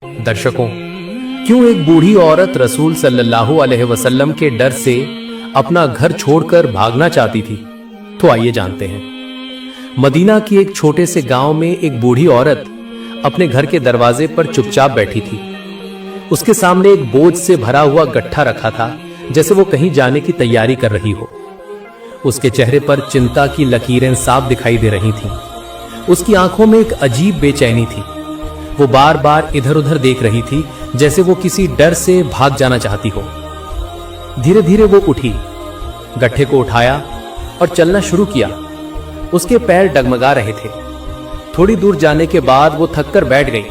दर्शकों, क्यों एक बूढ़ी औरत रसूल सल्लल्लाहु अलैहि वसल्लम के डर से अपना घर छोड़कर भागना चाहती थी? तो आइए जानते हैं। मदीना की एक छोटे से गांव में एक बूढ़ी औरत अपने घर के दरवाजे पर चुपचाप बैठी थी। उसके सामने एक बोझ से भरा हुआ गट्ठा रखा था, जैसे वो कहीं जाने की तैयारी कर रही हो। उसके चेहरे पर चिंता की लकीरें साफ दिखाई दे रही थीं। उसकी आंखों में एक अजीब बेचैनी थी। वो बार बार इधर उधर देख रही थी, जैसे वो किसी डर से भाग जाना चाहती हो। धीरे धीरे वो उठी, गट्ठे को उठाया और चलना शुरू किया। उसके पैर डगमगा रहे थे। थोड़ी दूर जाने के बाद वो थककर बैठ गई।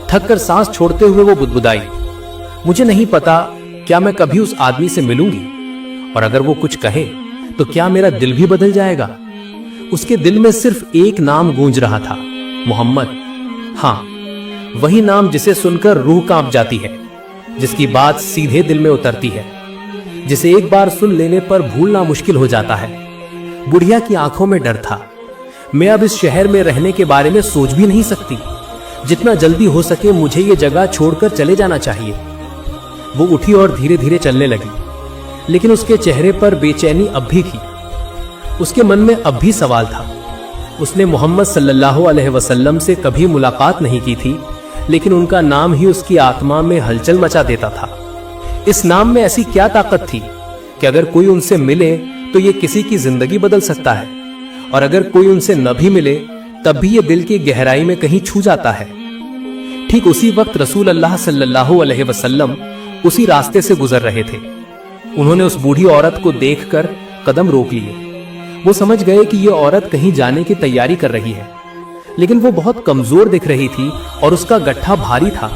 थककर सांस छोड़ते हुए वो बुदबुदाई, मुझे नहीं पता क्या मैं कभी उस आदमी से मिलूंगी, और अगर वो कुछ कहे तो क्या मेरा दिल भी बदल जाएगा। उसके दिल में सिर्फ एक नाम गूंज रहा था, मोहम्मद। हाँ, वही नाम जिसे सुनकर रूह कांप जाती है, जिसकी बात सीधे दिल में उतरती है, जिसे एक बार सुन लेने पर भूलना मुश्किल हो जाता है। बुढ़िया की आंखों में डर था। मैं अब इस शहर में रहने के बारे में सोच भी नहीं सकती। जितना जल्दी हो सके मुझे ये जगह छोड़कर चले जाना चाहिए। वो उठी और धीरे धीरे चलने लगी, लेकिन उसके चेहरे पर बेचैनी अब भी थी। उसके मन में अब भी सवाल था। उसने मोहम्मद सल्लल्लाहु अलैहि वसल्लम से कभी मुलाकात नहीं की थी, लेकिन उनका नाम ही उसकी आत्मा में हलचल मचा देता था। इस नाम में ऐसी क्या ताकत थी कि अगर कोई उनसे मिले तो ये किसी की जिंदगी बदल सकता है, और अगर कोई उनसे न भी मिले तब भी ये दिल की गहराई में कहीं छू जाता है। ठीक उसी वक्त रसूल अल्लाह सल्लल्लाहु अलैहि वसल्लम उसी रास्ते से गुजर रहे थे। उन्होंने उस बूढ़ी औरत को देखकर कदम रोक लिए। वो समझ गए कि ये औरत कहीं जाने की तैयारी कर रही है, लेकिन वो बहुत कमजोर दिख रही थी और उसका गट्ठा भारी था।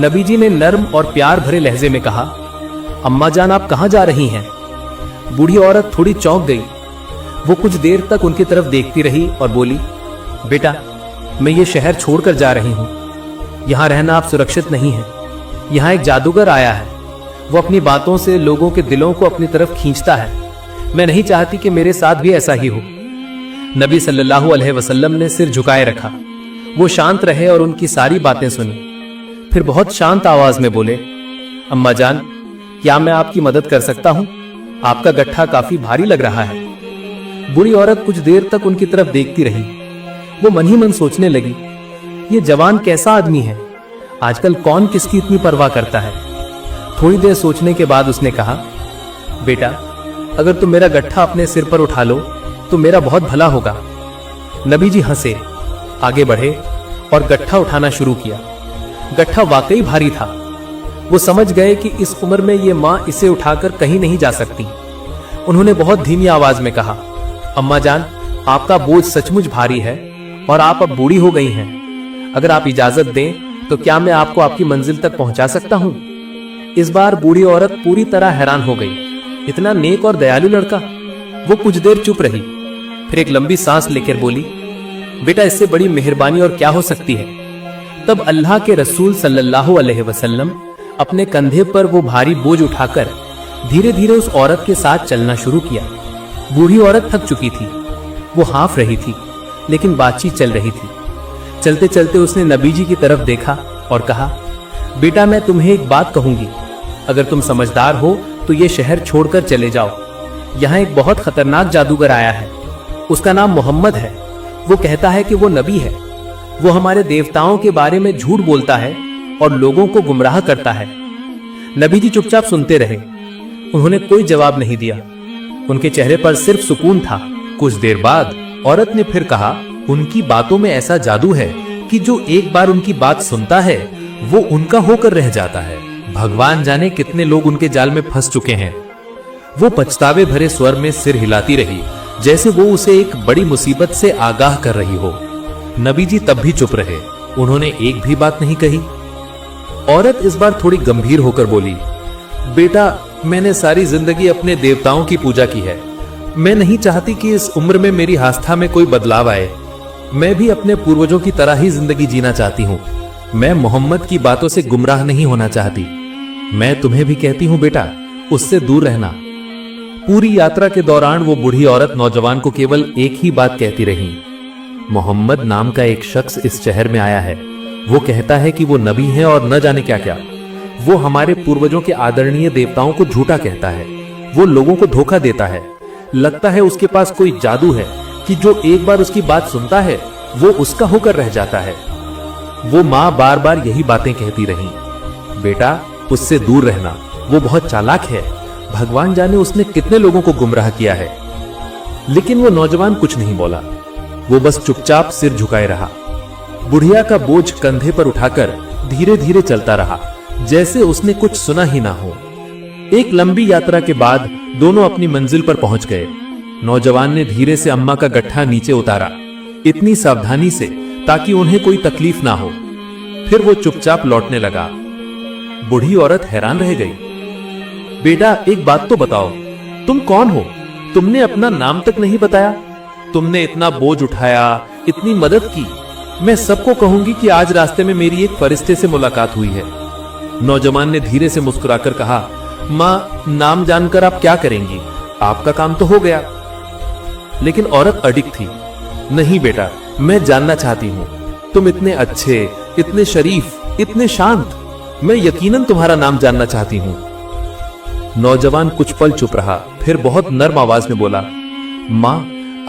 नबी जी ने नर्म और प्यार भरे लहजे में कहा, अम्मा जान, आप कहां जा रही हैं? बूढ़ी औरत थोड़ी चौंक गई। वो कुछ देर तक उनकी तरफ देखती रही और बोली, बेटा, मैं ये शहर छोड़कर जा रही हूं। यहां रहना आप सुरक्षित नहीं है। यहां एक जादूगर आया है। वो अपनी बातों से लोगों के दिलों को अपनी तरफ खींचता है। मैं नहीं चाहती कि मेरे साथ भी ऐसा ही हो। नबी सल्लल्लाहु अलैहि वसल्लम ने सिर झुकाए रखा। वो शांत रहे और उनकी सारी बातें सुनी। फिर बहुत शांत आवाज में बोले, अम्मा जान, क्या मैं आपकी मदद कर सकता हूं? आपका गट्ठा काफी भारी लग रहा है। बूढ़ी औरत कुछ देर तक उनकी तरफ देखती रही। वो मन ही मन सोचने लगी, ये जवान कैसा आदमी है? आजकल कौन किसकी इतनी परवाह करता है? थोड़ी देर सोचने के बाद उसने कहा, बेटा, अगर तुम मेरा गट्ठा अपने सिर पर उठा लो तो मेरा बहुत भला होगा। नबी जी हंसे, आगे बढ़े और गट्ठा उठाना शुरू किया। गट्ठा वाकई भारी था। वो समझ गए कि इस उम्र में ये मां इसे उठाकर कहीं नहीं जा सकती। उन्होंने बहुत धीमी आवाज में कहा, अम्मा जान, आपका बोझ सचमुच भारी है और आप अब बूढ़ी हो गई हैं। अगर आप इजाजत दें तो क्या मैं आपको आपकी मंजिल तक पहुंचा सकता हूं? इस बार बूढ़ी औरत पूरी तरह हैरान हो गई। इतना नेक और दयालु लड़का। वो कुछ देर चुप रही, फिर एक लंबी सांस लेकर बोली, बेटा, इससे बड़ी मेहरबानी और क्या हो सकती है? तब अल्लाह के रसूल सल्लल्लाहु अलैहि वसल्लम अपने कंधे पर वो भारी बोझ उठाकर धीरे धीरे उस औरत के साथ चलना शुरू किया। बूढ़ी औरत थक चुकी थी। वो हाफ रही थी, लेकिन बातचीत चल रही थी। चलते चलते उसने नबी जी की तरफ देखा और कहा, बेटा, मैं तुम्हें एक बात कहूंगी। अगर तुम समझदार हो तो ये शहर छोड़कर चले जाओ। यहाँ एक बहुत खतरनाक जादूगर आया है। उसका नाम मोहम्मद है। वो कहता है कि वो नबी है। वो हमारे देवताओं के बारे में झूठ बोलता है और लोगों को गुमराह करता है। नबी जी चुपचाप सुनते रहे। उन्होंने कोई जवाब नहीं दिया। उनके चेहरे पर सिर्फ सुकून था। कुछ देर बाद औरत ने फिर कहा, उनकी बातों में ऐसा जादू है कि जो एक बार उनकी बात सुनता है वो उनका होकर रह जाता है। भगवान जाने कितने लोग उनके जाल में फंस चुके हैं। वो पछतावे भरे स्वर में सिर हिलाती रही, जैसे वो उसे एक बड़ी मुसीबत से आगाह कर रही हो। नबी जी तब भी चुप रहे। उन्होंने एक भी बात नहीं कही। औरत इस बार थोड़ी गंभीर होकर बोली, बेटा, मैंने सारी जिंदगी अपने देवताओं की पूजा की है। मैं नहीं चाहती कि इस उम्र में मेरी आस्था में कोई बदलाव आए। मैं भी अपने पूर्वजों की तरह ही जिंदगी जीना चाहती हूँ। मैं मोहम्मद की बातों से गुमराह नहीं होना चाहती। मैं तुम्हें भी कहती हूँ बेटा, उससे दूर रहना। पूरी यात्रा के दौरान वो बूढ़ी औरत नौजवान को केवल एक ही बात कहती रही, मोहम्मद नाम का एक शख्स इस शहर में आया है वो कहता है कि वो नबी हैं और न जाने क्या क्या। वो हमारे पूर्वजों के आदरणीय देवताओं को झूठा कहता है। वो लोगों को धोखा देता है। लगता है उसके पास कोई जादू है कि जो एक बार उसकी बात सुनता है वो उसका होकर रह जाता है। वो माँ बार बार यही बातें कहती रही, बेटा उससे दूर रहना, वो बहुत चालाक है, भगवान जाने उसने कितने लोगों को गुमराह किया है। लेकिन वो नौजवान कुछ नहीं बोला, वो बस चुपचाप सिर झुकाए रहा। बुढ़िया का बोझ कंधे पर उठाकर धीरे धीरे चलता रहा, जैसे उसने कुछ सुना ही ना हो। एक लंबी यात्रा के बाद दोनों अपनी मंजिल पर पहुंच गए। नौजवान ने धीरे से अम्मा का गट्ठा नीचे उतारा, इतनी सावधानी से ताकि उन्हें कोई तकलीफ ना हो। फिर वो चुपचाप लौटने लगा। बूढ़ी औरत हैरान रह गई। बेटा एक बात तो बताओ, तुम कौन हो? तुमने अपना नाम तक नहीं बताया। तुमने इतना बोझ उठाया, इतनी मदद की। मैं सबको कहूंगी कि आज रास्ते में मेरी एक फरिश्ते से मुलाकात हुई है। नौजवान ने धीरे से मुस्कुराकर कहा, माँ नाम जानकर आप क्या करेंगी? आपका काम तो हो गया। लेकिन औरत अडिग थी। नहीं बेटा, मैं जानना चाहती हूं, तुम इतने अच्छे, इतने शरीफ, इतने शांत, मैं यकीनन तुम्हारा नाम जानना चाहती हूं। नौजवान कुछ पल चुप रहा, फिर बहुत नर्म आवाज में बोला, माँ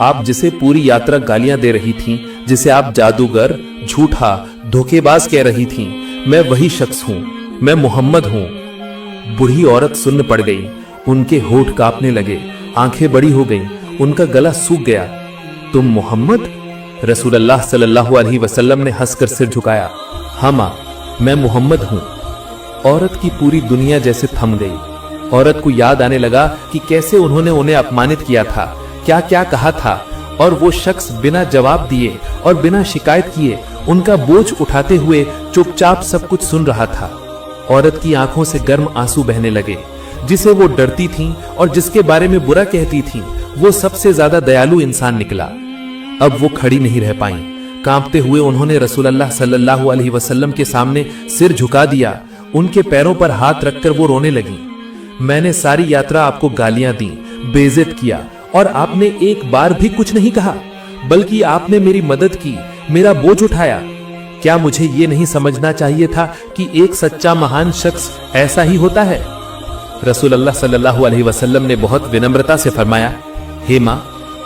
आप जिसे पूरी यात्रा गालियां दे रही थीं, जिसे आप जादूगर, झूठा, धोखेबाज कह रही थीं, मैं वही शख्स हूं, मैं मोहम्मद हूं। बूढ़ी औरत सुन्न पड़ गई, उनके होठ कांपने लगे, आंखें बड़ी हो गईं, उनका गला सूख गया। तुम मोहम्मद? रसूलुल्लाह सल्लल्लाहु अलैहि वसल्लम ने हंसकर सिर झुकाया। हाँ मां, मैं मोहम्मद हूं। औरत की पूरी दुनिया जैसे थम गई। औरत को याद आने लगा कि कैसे उन्होंने उन्हें अपमानित किया था, क्या क्या कहा था, और वो शख्स बिना जवाब दिए और बिना शिकायत किए उनका बोझ उठाते हुए चुपचाप सब कुछ सुन रहा था। औरत की आंखों से गर्म आंसू बहने लगे। जिसे वो डरती थीं और जिसके बारे में बुरा कहती थीं, वो सबसे ज्यादा दयालु इंसान निकला। अब वो खड़ी नहीं रह पाई। कांपते हुए उन्होंने रसूलुल्लाह सल्लल्लाहु अलैहि वसल्लम के सामने सिर झुका दिया। उनके पैरों पर हाथ रखकर वो रोने लगी। मैंने सारी यात्रा आपको गालियां दी, बेइज्जत किया, और आपने एक बार भी कुछ नहीं कहा, बल्कि आपने मेरी मदद की, मेरा बोझ उठाया। क्या मुझे ये नहीं समझना चाहिए था कि एक सच्चा महान शख्स ऐसा ही होता है? रसूलुल्लाह सल्लल्लाहु अलैहि वसल्लम ने बहुत विनम्रता से फरमाया, हे मां,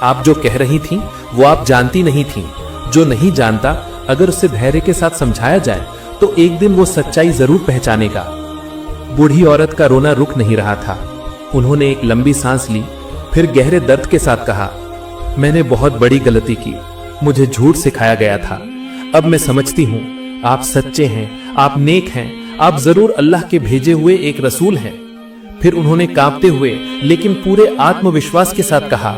आप जो कह रही थीं वो आप जानती नहीं थीं। जो नहीं जानता अगर उसे धैर्य के साथ समझाया जाए तो एक दिन वो सच्चाई जरूर पहचानेगा। बूढ़ी औरत का रोना रुक नहीं रहा था। उन्होंने एक लंबी सांस ली, फिर गहरे दर्द के साथ कहा, मैंने बहुत बड़ी गलती की, मुझे झूठ सिखाया गया था। अब मैं समझती हूं आप सच्चे हैं, आप नेक हैं, आप जरूर अल्लाह के भेजे हुए एक रसूल हैं। फिर उन्होंने कांपते हुए लेकिन पूरे आत्मविश्वास के साथ कहा,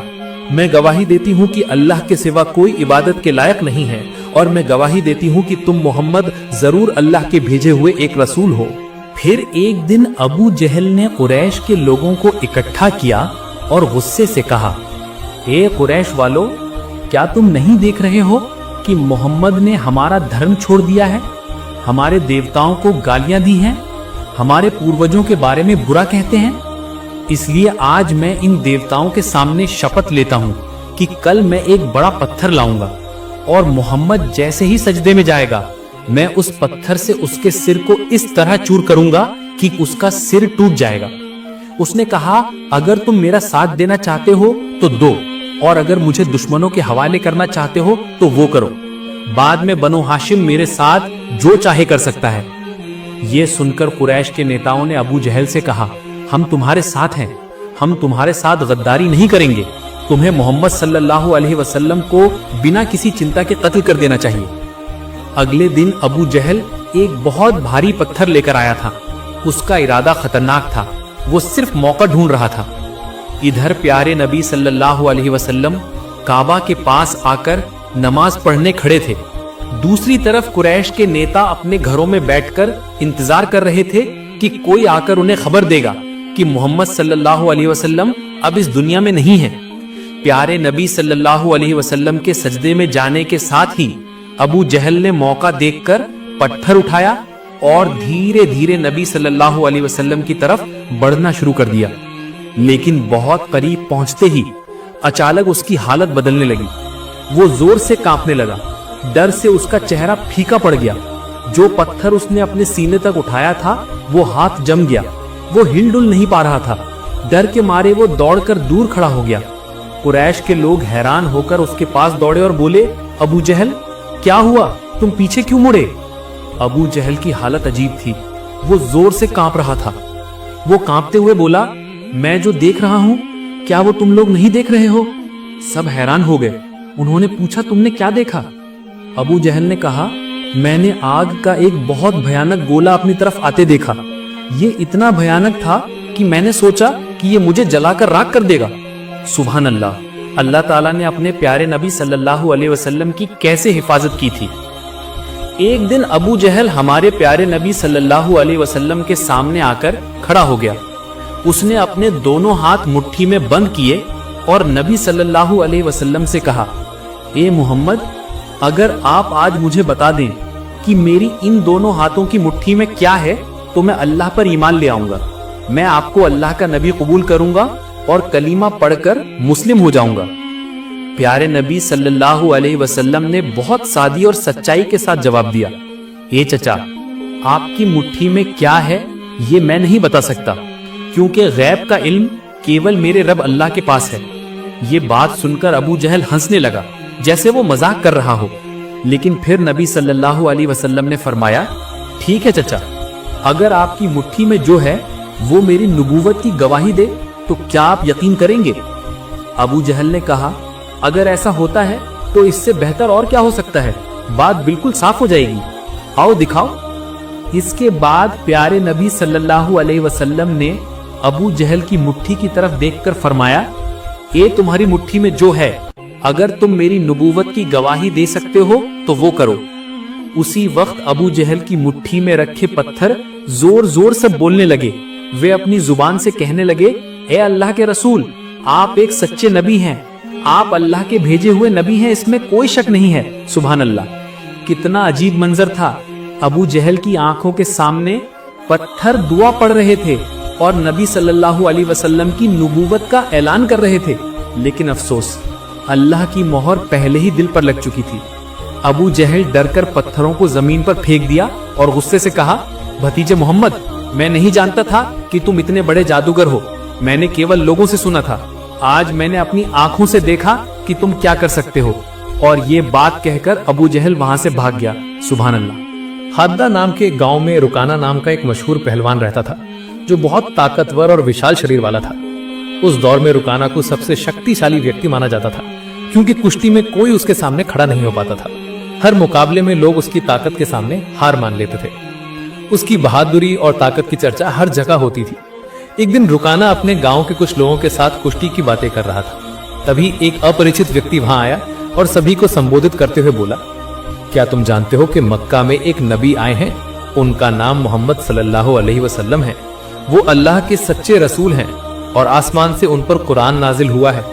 मैं गवाही देती हूं कि अल्लाह के सिवा कोई इबादत के लायक नहीं है, और मैं गवाही देती हूं कि तुम मोहम्मद जरूर अल्लाह के भेजे हुए एक रसूल हो। फिर एक दिन अबू जहल ने कुरैश के लोगों को इकट्ठा किया और गुस्से से कहा, ए कुरैश वालों, क्या तुम नहीं देख रहे हो कि मोहम्मद ने हमारा धर्म छोड़ दिया है, हमारे देवताओं को गालियां दी हैं, हमारे पूर्वजों के बारे में बुरा कहते हैं? इसलिए आज मैं इन देवताओं के सामने शपथ लेता हूं कि कल मैं एक बड़ा पत्थर लाऊंगा, और मोहम्मद जैसे ही सजदे में जाएगा, मैं उस पत्थर से उसके सिर को इस तरह चूर करूंगा कि उसका सिर टूट जाएगा। उसने कहा, अगर तुम मेरा साथ देना चाहते हो तो दो, और अगर मुझे दुश्मनों के हवाले करना चाहते हो तो वो करो। बाद में बनो हाशिम मेरे साथ जो चाहे कर सकता है। ये सुनकर कुरैश के नेताओं ने अबू जहल से कहा, हम तुम्हारे साथ हैं, हम तुम्हारे साथ गद्दारी नहीं करेंगे। तुम्हें मोहम्मद सल्लल्लाहु अलैहि वसल्लम को बिना किसी चिंता के कत्ल कर देना चाहिए। अगले दिन अबू जहल एक बहुत भारी पत्थर लेकर आया था। उसका इरादा खतरनाक था, वो सिर्फ मौका ढूंढ रहा था। इधर प्यारे नबी सल्लल्लाहु अलैहि वसल्लम काबा के पास आकर नमाज पढ़ने खड़े थे। दूसरी तरफ कुरैश के नेता अपने घरों में बैठकर इंतजार कर रहे थे कि कोई आकर उन्हें खबर देगा कि मोहम्मद सल्लल्लाहु अलैहि वसल्लम अब इस दुनिया में नहीं है। प्यारे नबी सल्लल्लाहु अलैहि वसल्लम के सजदे में जाने के साथ ही अबू जहल ने मौका देखकर पत्थर उठाया और धीरे धीरे नबी सल्लल्लाहु अलैहि वसल्लम की तरफ बढ़ना शुरू कर दिया। लेकिन बहुत करीब पहुंचते ही अचानक उसकी हालत बदलने लगी। वो जोर से कांपने लगा, डर से उसका चेहरा फीका पड़ गया। जो पत्थर उसने अपने सीने तक उठाया था वो हाथ जम गया। वो हिलडुल नहीं पा रहा था। डर के मारे वो दौड़कर दूर खड़ा हो गया। कुरैश के लोग हैरान होकर उसके पास दौड़े और बोले, अबू जहल क्या हुआ, तुम पीछे क्यों मुड़े? अबू जहल की हालत अजीब थी। वो जोर से कांप रहा था। वो कांपते हुए बोला, मैं जो देख रहा हूं क्या वो तुम लोग नहीं देख रहे हो? सब हैरान हो गए। उन्होंने पूछा, तुमने क्या देखा? अबू जहल ने कहा, मैंने आग का एक बहुत भयानक गोला अपनी तरफ आते देखा। ये इतना भयानक था कि मैंने सोचा कि ये मुझे जलाकर राख कर देगा। सुभान अल्लाह, अल्लाह ताला ने अपने प्यारे नबी सल्लल्लाहु अलैहि वसल्लम की कैसे हिफाजत की थी। एक दिन अबू जहल हमारे प्यारे नबी सल्लल्लाहु अलैहि वसल्लम के सामने आकर खड़ा हो गया। उसने अपने दोनों हाथ मुट्ठी में बंद किए और नबी सल्लल्लाहु अलैहि वसल्लम से कहा, ए मोहम्मद, अगर आप आज मुझे बता दें कि मेरी इन दोनों हाथों की मुट्ठी में क्या है तो मैं अल्लाह पर ईमान ले आऊंगा। मैं आपको अल्लाह का नबी कबूल करूंगा और कलीमा पढ़कर मुस्लिम हो जाऊंगा। प्यारे नबी सल्लल्लाहु अलैहि वसल्लम ने बहुत सादी और सच्चाई के साथ जवाब दिया, ए चचा, आपकी मुट्ठी में क्या है ये मैं नहीं बता सकता, क्योंकि गैब का इल्म केवल मेरे रब अल्लाह के पास है। ये बात सुनकर अबू जहल हंसने लगा जैसे वो मजाक कर रहा हो। लेकिन फिर नबी सल्लल्लाहु अलैहि वसल्लम ने फरमाया, ठीक है चचा, अगर आपकी मुट्ठी में जो है वो मेरी नबूवत की गवाही दे तो क्या आप यकीन करेंगे? अबू जहल ने कहा, अगर ऐसा होता है तो इससे बेहतर और क्या हो सकता है, बात बिल्कुल साफ हो जाएगी, आओ दिखाओ। इसके बाद प्यारे नबी सल्लल्लाहु अलैहि वसल्लम ने अबू जहल की मुट्ठी की तरफ देखकर फरमाया, ए तुम्हारी मुट्ठी में जो है, अगर तुम मेरी नबूवत की गवाही दे सकते हो तो वो करो। उसी वक्त अबू जहल की मुट्ठी में रखे पत्थर जोर जोर से बोलने लगे। वे अपनी जुबान से कहने लगे, ए अल्लाह के रसूल, आप एक सच्चे नबी हैं, आप अल्लाह के भेजे हुए नबी हैं, इसमें कोई शक नहीं है। सुभान अल्लाह, कितना अजीब मंजर था। अबू जहल की आंखों के सामने पत्थर दुआ पढ़ रहे थे और नबी सल्लल्लाहु अलैहि वसल्लम की नबूवत का ऐलान कर रहे थे। लेकिन अफसोस, अल्लाह की मोहर पहले ही दिल पर लग चुकी थी। अबू जहल डरकर पत्थरों को जमीन पर फेंक दिया और गुस्से से कहा, भतीजे मोहम्मद, मैं नहीं जानता था कि तुम इतने बड़े जादूगर हो। मैंने केवल लोगों से सुना था। आज मैंने अपनी आंखों से देखा कि तुम क्या कर सकते हो। और ये बात कहकर अबू जहल वहां से भाग गया। सुभान अल्लाह। हाद्दा नाम के गांव में रुकाना नाम का एक मशहूर पहलवान रहता था, जो बहुत ताकतवर और विशाल शरीर वाला था। उस दौर में रुकाना को सबसे शक्तिशाली व्यक्ति माना जाता था, क्योंकि कुश्ती में कोई उसके सामने खड़ा नहीं हो पाता था। हर मुकाबले में लोग उसकी ताकत के सामने हार मान लेते थे। उसकी बहादुरी और ताकत की चर्चा हर जगह होती थी। एक दिन रुकाना अपने गांव के कुछ लोगों के साथ कुश्ती की बातें कर रहा था। तभी एक अपरिचित व्यक्ति वहां आया और सभी को संबोधित करते हुए बोला, क्या तुम जानते हो कि मक्का में एक नबी आए हैं? उनका नाम मोहम्मद सल्लल्लाहु अलैहि वसल्लम है। वो अल्लाह के सच्चे रसूल हैं और आसमान से उन पर कुरान नाजिल हुआ है।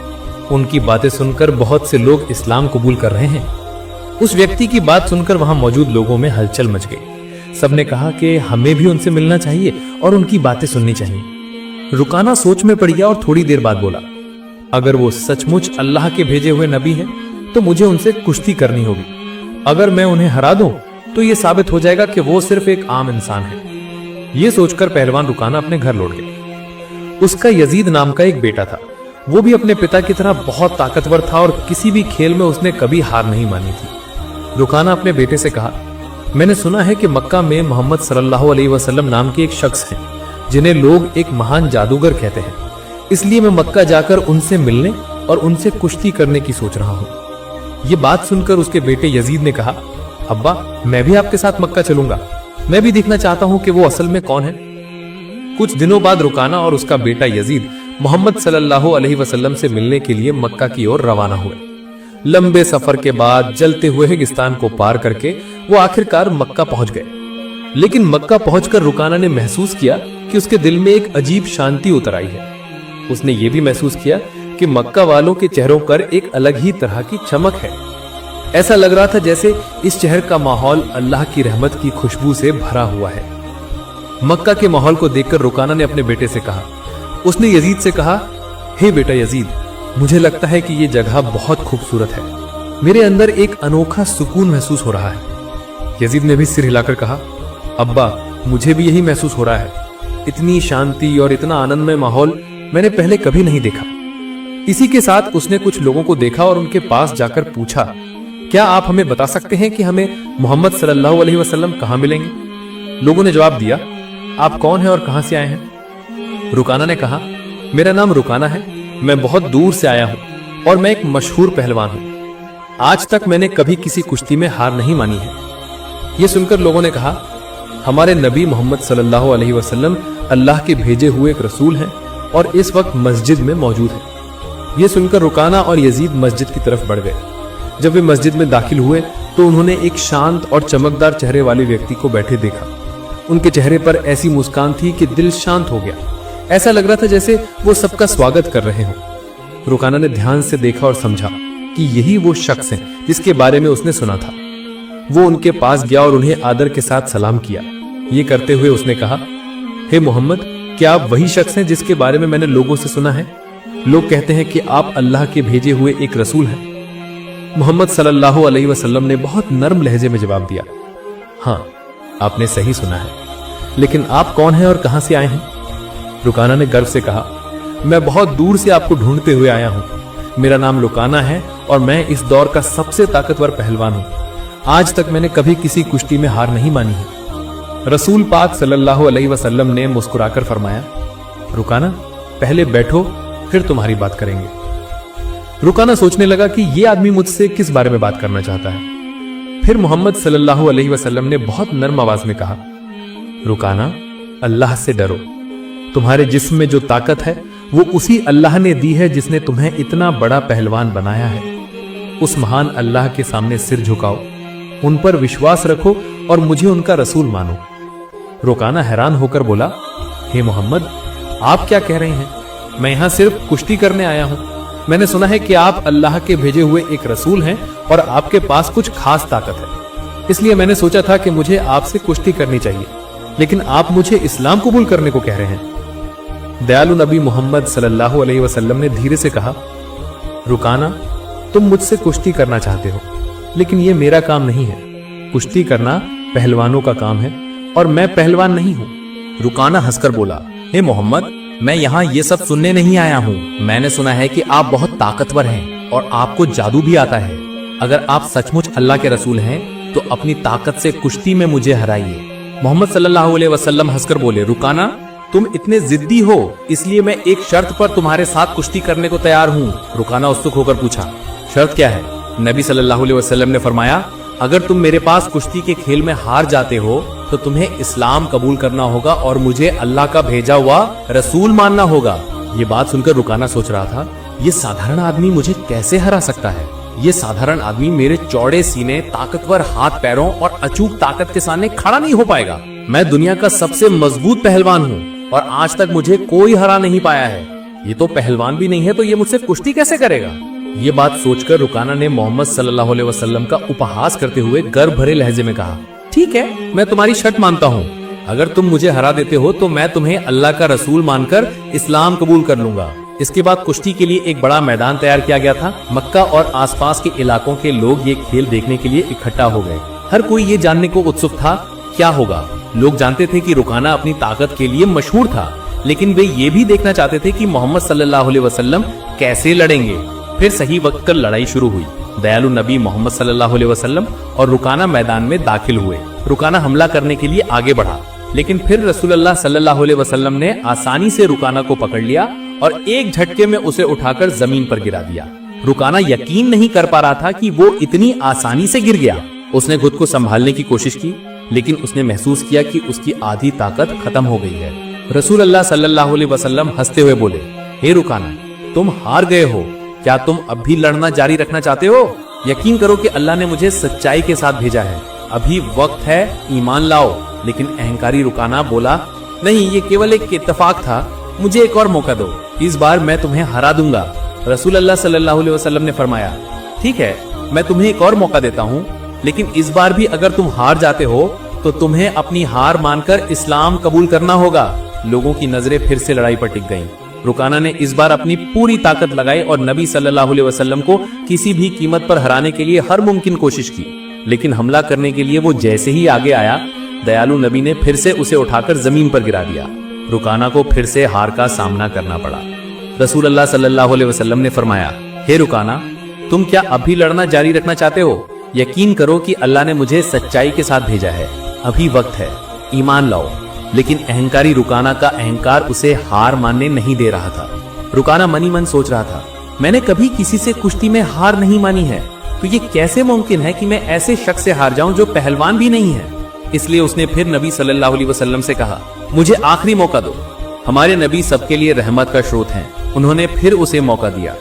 उनकी बातें सुनकर बहुत से लोग इस्लाम कबूल कर रहे हैं। उस व्यक्ति की बात सुनकर वहां मौजूद लोगों में हलचल मच गई। सबने कहा कि हमें भी उनसे मिलना चाहिए और उनकी बातें सुननी चाहिए। रुकाना सोच में पड़ गया और थोड़ी देर बाद बोला, अगर वो सचमुच अल्लाह के भेजे हुए नबी हैं तो मुझे उनसे कुश्ती करनी होगी। अगर मैं उन्हें हरा दूं तो ये साबित हो जाएगा कि वो सिर्फ एक आम इंसान है। ये सोचकर पहलवान रुकाना अपने घर लौट गया। उसका यजीद नाम का एक बेटा था। वो भी अपने पिता की तरह बहुत ताकतवर था और किसी भी खेल में उसने कभी हार नहीं मानी थी। रुकाना अपने बेटे से कहा, मैंने सुना है कि मक्का में मोहम्मद सल्लल्लाहु अलैहि वसल्लम नाम के एक शख्स हैं, जिन्हें लोग एक महान जादूगर कहते हैं। इसलिए मैं मक्का जाकर उनसे मिलने और उनसे कुश्ती करने की सोच रहा हूँ। ये बात सुनकर उसके बेटे यजीद ने कहा, अब्बा, मैं भी आपके साथ मक्का चलूंगा। मैं भी देखना चाहता हूँ कि वो असल में कौन है। कुछ दिनों बाद रुकाना और उसका बेटा यजीद मोहम्मद सल्लल्लाहु अलैहि वसल्लम से मिलने के लिए मक्का की ओर रवाना हुए। लंबे सफर के बाद जलते हुए रेगिस्तान को पार करके वो आखिरकार मक्का पहुंच गए। लेकिन मक्का पहुंचकर रुकाना ने महसूस किया कि उसके दिल में एक अजीब शांति उतर आई है। उसने ये भी महसूस किया कि मक्का वालों के चेहरों पर एक अलग ही तरह की चमक है। ऐसा लग रहा था जैसे इस शहर का माहौल अल्लाह की रहमत की खुशबू से भरा हुआ है। मक्का के माहौल को देखकर रुकाना ने अपने बेटे से कहा, उसने यजीद से कहा, हे बेटा यजीद, मुझे लगता है कि ये जगह बहुत खूबसूरत है। मेरे अंदर एक अनोखा सुकून महसूस हो रहा है। यजीद ने भी सिर हिलाकर कहा, अब्बा मुझे भी यही महसूस हो रहा है। इतनी शांति और इतना आनंदमय माहौल मैंने पहले कभी नहीं देखा। इसी के साथ उसने कुछ लोगों को देखा और उनके पास जाकर पूछा, क्या आप हमें बता सकते हैं कि हमें मोहम्मद सल्लल्लाहु अलैहि वसल्लम कहाँ मिलेंगे? लोगों ने जवाब दिया, आप कौन हैं और कहां से आए हैं? रुकाना ने कहा, मेरा नाम रुकाना है, मैं बहुत दूर से आया हूं और मैं एक मशहूर पहलवान हूं। आज तक मैंने कभी किसी कुश्ती में हार नहीं मानी है। यह सुनकर लोगों ने कहा, हमारे नबी मोहम्मद सल्लल्लाहु अलैहि वसल्लम अल्लाह के भेजे हुए एक रसूल हैं और इस वक्त मस्जिद में मौजूद हैं। यह सुनकर रुकाना और यजीद मस्जिद की तरफ बढ़ गए। जब वे मस्जिद में दाखिल हुए तो उन्होंने एक शांत और चमकदार चेहरे वाले व्यक्ति को बैठे देखा। उनके चेहरे पर ऐसी मुस्कान थी कि दिल शांत हो गया। ऐसा लग रहा था जैसे वो सबका स्वागत कर रहे हों। रुकाना ने ध्यान से देखा और समझा कि यही वो शख्स हैं जिसके बारे में उसने सुना था। वो उनके पास गया और उन्हें आदर के साथ सलाम किया। ये करते हुए उसने कहा, हे मोहम्मद, क्या आप वही शख्स हैं जिसके बारे में मैंने लोगों से सुना है? लोग कहते हैं कि आप अल्लाह के भेजे हुए एक रसूल हैं। मोहम्मद सल्लल्लाहु अलैहि वसल्लम ने बहुत नर्म लहजे में जवाब दिया, हाँ, आपने सही सुना है, लेकिन आप कौन हैं और कहां से आए हैं? रुकाना ने गर्व से कहा, मैं बहुत दूर से आपको ढूंढते हुए आया हूं। मेरा नाम रुकाना है और मैं इस दौर का सबसे ताकतवर पहलवान हूं। आज तक मैंने कभी किसी कुश्ती में हार नहीं मानी है। रसूल पाक सल्लल्लाहु अलैहि वसल्लम ने मुस्कुराकर फरमाया, रुकाना, पहले बैठो, फिर तुम्हारी बात करेंगे। रुकाना सोचने लगा कि यह आदमी मुझसे किस बारे में बात करना चाहता है। फिर मोहम्मद सल्लल्लाहु अलैहि वसल्लम ने बहुत नर्म आवाज में कहा, रुकाना, अल्लाह से डरो। तुम्हारे जिस्म में जो ताकत है वो उसी अल्लाह ने दी है जिसने तुम्हें इतना बड़ा पहलवान बनाया है। उस महान अल्लाह के सामने सिर झुकाओ, उन पर विश्वास रखो और मुझे उनका रसूल मानो। रुकाना हैरान होकर बोला, हे मोहम्मद, आप क्या कह रहे हैं? मैं यहां सिर्फ कुश्ती करने आया हूं। मैंने सुना है कि आप अल्लाह के भेजे हुए एक रसूल हैं और आपके पास कुछ खास ताकत है। इसलिए मैंने सोचा था कि मुझे आपसे कुश्ती करनी चाहिए, लेकिन आप मुझे इस्लाम कबूल करने को कह रहे हैं। दयालु नबी मोहम्मद सल्लल्लाहु अलैहि वसल्लम ने धीरे से कहा, रुकाना, तुम मुझसे कुश्ती करना चाहते हो, लेकिन यह मेरा काम नहीं है। कुश्ती करना पहलवानों का काम है और मैं पहलवान नहीं हूं। रुकाना हंसकर बोला, हे मोहम्मद, मैं यहाँ ये सब सुनने नहीं आया हूँ। मैंने सुना है कि आप बहुत ताकतवर हैं और आपको जादू भी आता है। अगर आप सचमुच अल्लाह के रसूल हैं तो अपनी ताकत से कुश्ती में मुझे हराइए। मोहम्मद सल्लल्लाहु अलैहि वसल्लम हंसकर बोले, रुकाना, तुम इतने जिद्दी हो, इसलिए मैं एक शर्त पर तुम्हारे साथ कुश्ती करने को तैयार हूँ। रुकाना उत्सुक होकर पूछा, शर्त क्या है? नबी सल्लल्लाहु अलैहि वसल्लम ने फरमाया, अगर तुम मेरे पास कुश्ती के खेल में हार जाते हो तो तुम्हें इस्लाम कबूल करना होगा और मुझे अल्लाह का भेजा हुआ रसूल मानना होगा। ये बात सुनकर रुकाना सोच रहा था, ये साधारण आदमी मुझे कैसे हरा सकता है? ये साधारण आदमी मेरे चौड़े सीने, ताकतवर हाथ पैरों और अचूक ताकत के सामने खड़ा नहीं हो पाएगा। मैं दुनिया का सबसे मजबूत पहलवान हूँ और आज तक मुझे कोई हरा नहीं पाया है। ये तो पहलवान भी नहीं है तो ये मुझसे कुश्ती कैसे करेगा? ये बात सोचकर रुकाना ने मोहम्मद सल्लल्लाहु अलैहि वसल्लम का उपहास करते हुए गर्व भरे लहजे में कहा, ठीक है, मैं तुम्हारी शर्त मानता हूँ। अगर तुम मुझे हरा देते हो तो मैं तुम्हें अल्लाह का रसूल मानकर इस्लाम कबूल कर लूंगा। इसके बाद कुश्ती के लिए एक बड़ा मैदान तैयार किया गया था। मक्का और आसपास के इलाकों के लोग ये खेल देखने के लिए इकट्ठा हो गए। हर कोई ये जानने को उत्सुक था क्या होगा। लोग जानते थे कि रुकाना अपनी ताकत के लिए मशहूर था, लेकिन वे ये भी देखना चाहते थे कि मोहम्मद सल्लल्लाहु अलैहि वसल्लम कैसे लड़ेंगे। फिर सही वक्त पर लड़ाई शुरू हुई। दयालु नबी मोहम्मद सल्लल्लाहु अलैहि वसल्लम और रुकाना मैदान में दाखिल हुए। रुकाना हमला करने के लिए आगे बढ़ा, लेकिन फिर रसूलुल्लाह सल्लल्लाहु अलैहि वसल्लम ने आसानी से रुकाना को पकड़ लिया और एक झटके में उसे उठाकर जमीन पर गिरा दिया। रुकाना यकीन नहीं कर पा रहा था कि वो इतनी आसानी से गिर गया। उसने खुद को संभालने की कोशिश की, लेकिन उसने महसूस किया कि उसकी आधी ताकत खत्म हो गई है। रसूलुल्लाह सल्लल्लाहु अलैहि वसल्लम हंसते हुए बोले, हे रुकाना, तुम हार गए हो। क्या तुम अब भी लड़ना जारी रखना चाहते हो? यकीन करो कि अल्लाह ने मुझे सच्चाई के साथ भेजा है। अभी वक्त है, ईमान लाओ। लेकिन अहंकारी रुकाना बोला, नहीं, ये केवल एक इत्तेफाक था, मुझे एक और मौका दो, इस बार मैं तुम्हें हरा दूंगा। रसूलुल्लाह सल्लल्लाहु अलैहि वसल्लम ने फरमाया, ठीक है, मैं तुम्हें एक और मौका देता हूँ, लेकिन इस बार भी अगर तुम हार जाते हो तो तुम्हें अपनी हार मानकर इस्लाम कबूल करना होगा। लोगों की नजरें फिर से लड़ाई पर टिक गईं। रुकाना ने इस बार अपनी पूरी ताकत लगाई और नबी सल्लल्लाहु अलैहि वसल्लम को किसी भी कीमत पर हराने के लिए हर मुमकिन कोशिश की। लेकिन हमला करने के लिए वो जैसे ही आगे आया, दयालु नबी ने फिर से उसे उठाकर जमीन पर गिरा दिया। रुकाना को फिर से हार का सामना करना पड़ा। रसूल अल्लाह सल्लल्लाहु अलैहि वसल्लम ने फरमाया, हे रुकाना, तुम क्या अभी लड़ना जारी रखना चाहते हो? यकीन करो कि अल्लाह ने मुझे सच्चाई के साथ भेजा है। अभी वक्त है, ईमान लाओ। लेकिन अहंकारी रुकाना का अहंकार उसे हार मानने नहीं दे रहा था। रुकाना मनी मन सोच रहा था, मैंने कभी किसी से कुश्ती में हार नहीं मानी है, तो ये कैसे मुमकिन है कि मैं ऐसे शख्स से हार जाऊं जो पहलवान भी नहीं है। इसलिए उसने फिर नबी सल्लल्लाहु अलैहि वसल्लम से कहा, मुझे आखिरी मौका दो। हमारे नबी सबके लिए रहमत का स्रोत हैं। उन्होंने फिर उसे मौका दिया।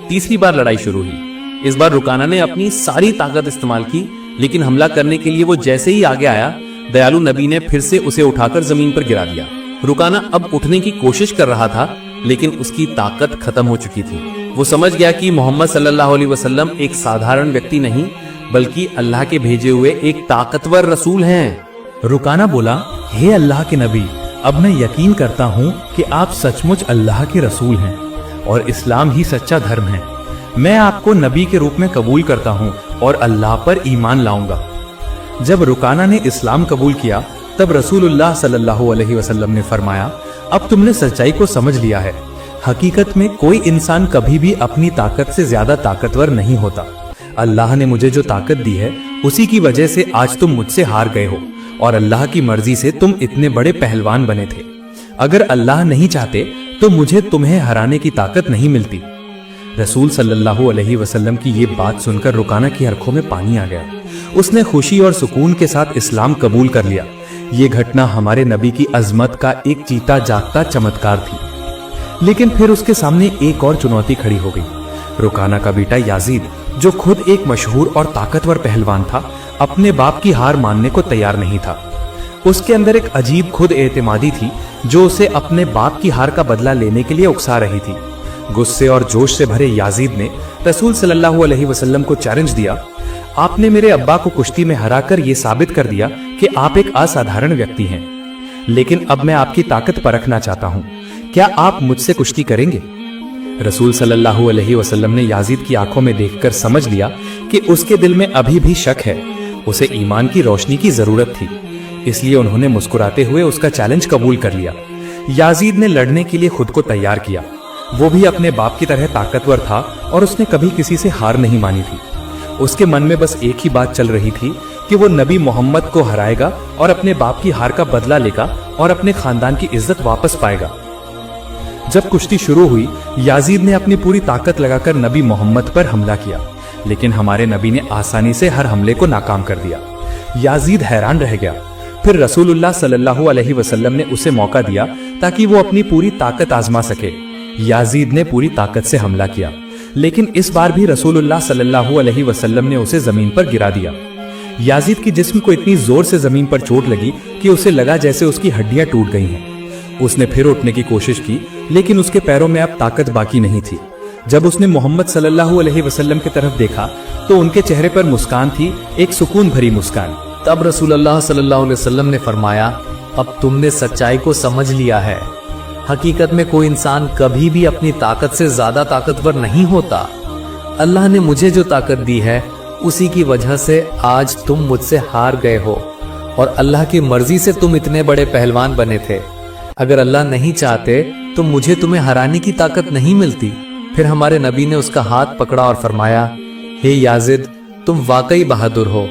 तीसरी बार लड़ाई शुरू हुई। इस बार रुकाना ने अपनी सारी ताकत इस्तेमाल की, लेकिन हमला करने के लिए वो जैसे ही आगे आया, दयालु नबी ने फिर से उसे उठाकर जमीन पर गिरा दिया। रुकाना अब उठने की कोशिश कर रहा था, लेकिन उसकी ताकत खत्म हो चुकी थी। वो समझ गया कि मोहम्मद सल्लल्लाहु अलैहि वसल्लम एक साधारण व्यक्ति नहीं, बल्कि अल्लाह के भेजे हुए एक ताकतवर रसूल हैं। रुकाना बोला, हे अल्लाह के नबी, अब मैं यकीन करता हूँ कि आप सचमुच अल्लाह के रसूल हैं और इस्लाम ही सच्चा धर्म है। मैं आपको नबी के रूप में कबूल करता हूँ और अल्लाह पर ईमान लाऊंगा। जब रुकाना ने इस्लाम कबूल किया, तब रसूलुल्लाह सल्लल्लाहु अलैहि वसल्लम ने फरमाया, अब तुमने सच्चाई को समझ लिया है। हकीकत में कोई इंसान कभी भी अपनी ताकत से ज्यादा ताकतवर नहीं होता। अल्लाह ने मुझे जो ताकत दी है, उसी की वजह से आज तुम मुझसे हार गए हो और अल्लाह की मर्जी से तुम इतने बड़े पहलवान बने थे। अगर अल्लाह नहीं चाहते तो मुझे तुम्हें हराने की ताकत नहीं मिलती। रसूल सल्लल्लाहु अलैहि वसल्लम की ये बात सुनकर रुकाना की आंखों में पानी आ गया। उसने खुशी और सुकून के साथ इस्लाम कबूल कर लिया। ये घटना हमारे नबी की अजमत का एक जीता जागता चमत्कार थी। लेकिन फिर उसके सामने एक और चुनौती खड़ी हो गई। रुकाना का बेटा याजीद, जो खुद एक मशहूर और ताकतवर पहलवान था, अपने बाप की हार मानने को तैयार नहीं था। उसके अंदर एक अजीब खुद एतमादी थी, जो उसे अपने बाप की हार का बदला लेने के लिए उकसा रही थी। गुस्से और जोश से भरे याजीद ने रसूल सल्लल्लाहु अलैहि वसल्लम को चैलेंज दिया, आपने मेरे अब्बा को कुश्ती में हराकर ये साबित कर दिया कि आप एक असाधारण व्यक्ति हैं। लेकिन अब मैं आपकी ताकत परखना चाहता हूँ, क्या आप मुझसे कुश्ती करेंगे? रसूल सल्लल्लाहु अलैहि वसल्लम ने याजीद की आंखों में देखकर समझ लिया कि उसके दिल में अभी भी शक है। उसे ईमान की रोशनी की जरूरत थी, इसलिए उन्होंने मुस्कुराते हुए उसका चैलेंज कबूल कर लिया। याजीद ने लड़ने के लिए खुद को तैयार किया। वो भी अपने बाप की तरह ताकतवर था और उसने कभी किसी से हार नहीं मानी थी। उसके मन में बस एक ही बात चल रही थी कि वो नबी मोहम्मद को हराएगा और अपने बाप की हार का बदला लेगा और अपने खानदान की इज्जत वापस पाएगा। जब कुश्ती शुरू हुई, याजीद ने अपनी पूरी ताकत लगाकर नबी मोहम्मद पर हमला किया, लेकिन हमारे नबी ने आसानी से हर हमले को नाकाम कर दिया। याजीद हैरान रह गया। फिर रसूलुल्लाह सल्लल्लाहु अलैहि वसल्लम ने उसे मौका दिया ताकि वो अपनी पूरी ताकत आजमा सके। याजीद ने पूरी ताकत से हमला किया, लेकिन इस बार भी रसूलुल्लाह सल्लल्लाहु अलैहि वसल्लम ने उसे जमीन पर गिरा दिया। याजीद की जिस्म को इतनी जोर से जमीन पर चोट लगी कि उसे लगा जैसे उसकी हड्डियां टूट गई हैं। उसने फिर उठने की कोशिश की, लेकिन उसके पैरों में अब ताकत बाकी नहीं थी। जब उसने मोहम्मद सल्लल्लाहु अलैहि वसल्लम की तरफ देखा तो उनके चेहरे पर मुस्कान थी, एक सुकून भरी मुस्कान। तब रसूलुल्लाह सल्लल्लाहु अलैहि वसल्लम ने फरमाया, अब तुमने सच्चाई को समझ लिया है। हकीकत में कोई इंसान कभी भी अपनी ताकत से ज्यादा ताकतवर नहीं होता। अल्लाह ने मुझे जो ताकत दी है, उसी की वजह से आज तुम मुझसे हार गए हो और अल्लाह की मर्जी से तुम इतने बड़े पहलवान बने थे। अगर अल्लाह नहीं चाहते तो मुझे तुम्हें हराने की ताकत नहीं मिलती। फिर हमारे नबी ने उसका हाथ पकड़ा और फरमाया, हे याजिद, तुम वाकई बहादुर हो,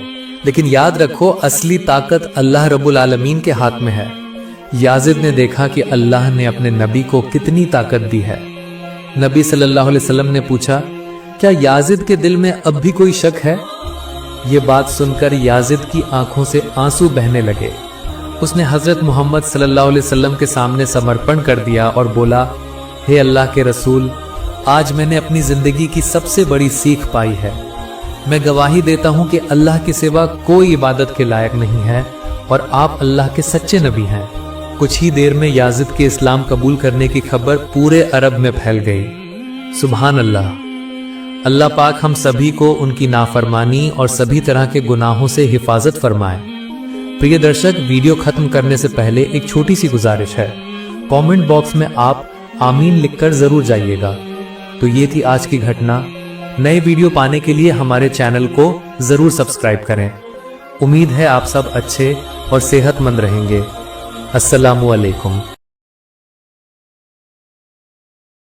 लेकिन याद रखो असली ताकत अल्लाह रब्बुल आलमीन के हाथ में है। याजिद ने देखा कि अल्लाह ने अपने नबी को कितनी ताकत दी है। नबी सल्लल्लाहु अलैहि वसल्लम ने पूछा, क्या याजिद के दिल में अब भी कोई शक है? ये बात सुनकर याजिद की आंखों से आंसू बहने लगे। उसने हजरत मोहम्मद सल्लल्लाहु अलैहि वसल्लम के सामने समर्पण कर दिया और बोला, हे अल्लाह के रसूल, आज मैंने अपनी जिंदगी की सबसे बड़ी सीख पाई है। मैं गवाही देता हूँ कि अल्लाह के सिवा कोई इबादत के लायक नहीं है और आप अल्लाह के सच्चे नबी हैं। कुछ ही देर में याजिद के इस्लाम कबूल करने की खबर पूरे अरब में फैल गई। सुभान अल्लाह। अल्लाह पाक हम सभी को उनकी नाफरमानी और सभी तरह के गुनाहों से हिफाजत फरमाए। प्रिय दर्शक, वीडियो खत्म करने से पहले एक छोटी सी गुजारिश है, कमेंट बॉक्स में आप आमीन लिखकर जरूर जाइएगा। तो ये थी आज की घटना। नए वीडियो पाने के लिए हमारे चैनल को जरूर सब्सक्राइब करें। उम्मीद है आप सब अच्छे और सेहतमंद रहेंगे। अस्सलामु अलैकुम।